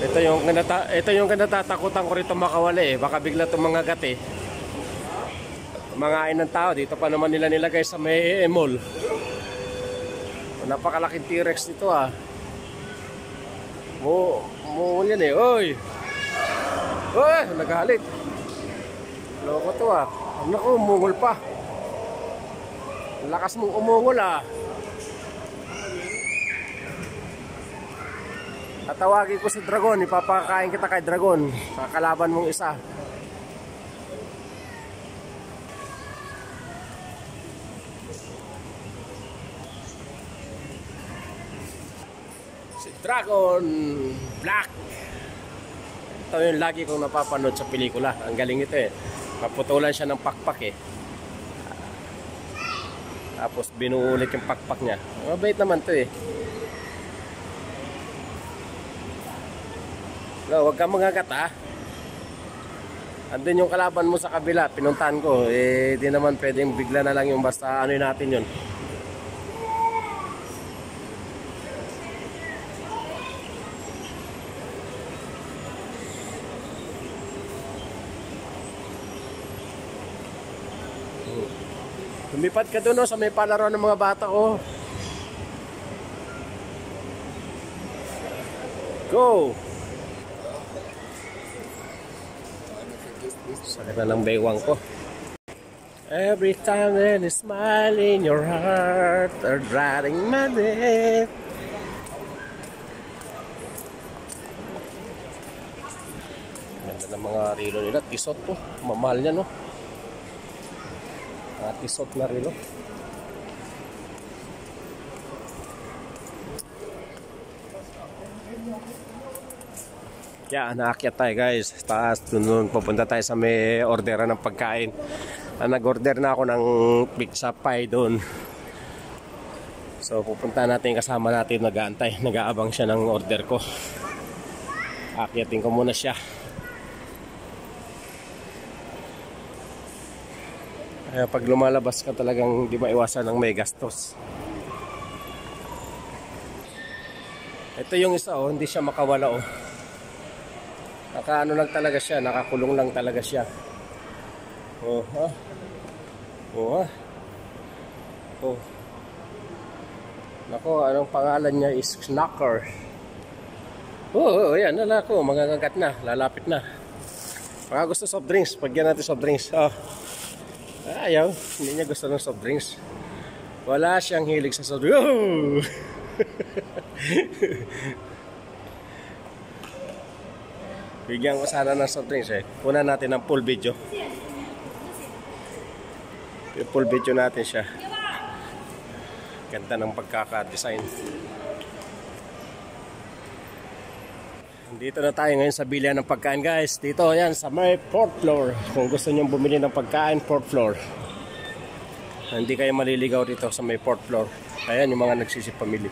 Ito yung kinatatakutan ko rito makawali eh. Baka bigla tumangagat eh. Mangain ng tao. Dito pa naman nila nilagay sa may mall. Napakalaking T-Rex dito ah. Muul yan eh. Oy! Oy! Nagalit. Loko to ah. Naku, umungol pa. Lakas mong umungol ah. Tatawagin ko si Dragon. Ipapakain kita kay Dragon. Kakalaban mong isa. Dragon Black. Ito yung lagi kong napapanood sa pelikula. Ang galing ito eh. Paputulan siya ng pakpak eh. Tapos binuulit yung pakpak niya. Mabait naman to eh. No, huwag kang mangagat ha. Andun yung kalaban mo sa kabila. Pinuntahan ko. Eh di naman pwedeng bigla na lang yung basta ano natin yun. Lumipad ka doon sa may palaro ng mga bata ko. Go! Sakit na ng baywang ko. Every time that you smile in your heart are driving my death. Ganda ng mga rilo nila. Tisot po. Mamahal niya no. Tisot na rilo. Kaya naakyat tayo guys. Taas doon pupunta tayo sa may orderan ng pagkain. Nag-order na ako ng pizza pie doon. So pupunta natin kasama natin nag-aantay. Nag-aabang siya ng order ko. Akyatin ko muna siya. Kaya pag lumalabas ka talagang di maiwasan ng may gastos. Ito yung isa oh, hindi siya makawala oh. Nakaano lang talaga siya, nakakulong lang talaga siya. Oh, ha? Oh, ha? Oh. Nako, anong pangalan niya is Snacker. Oh, ayan, nalako, mangangagat na, lalapit na. Mga gusto soft drinks, pagyan natin soft drinks. Oh. Ayaw, hindi niya gusto ng soft drinks. Wala siyang hilig sa soft drinks. Oh! Bigyan ko sana ng soft drinks eh. Kunan natin ng full video. Yung full video natin siya. Ganda ng pagkaka-design. Dito na tayo ngayon sa bilihan ng pagkain guys. Dito yan sa may 4th floor. Kung gusto nyo bumili ng pagkain, 4th floor. Hindi kayo maliligaw dito sa may 4th floor. Ayan yung mga nagsisipamili.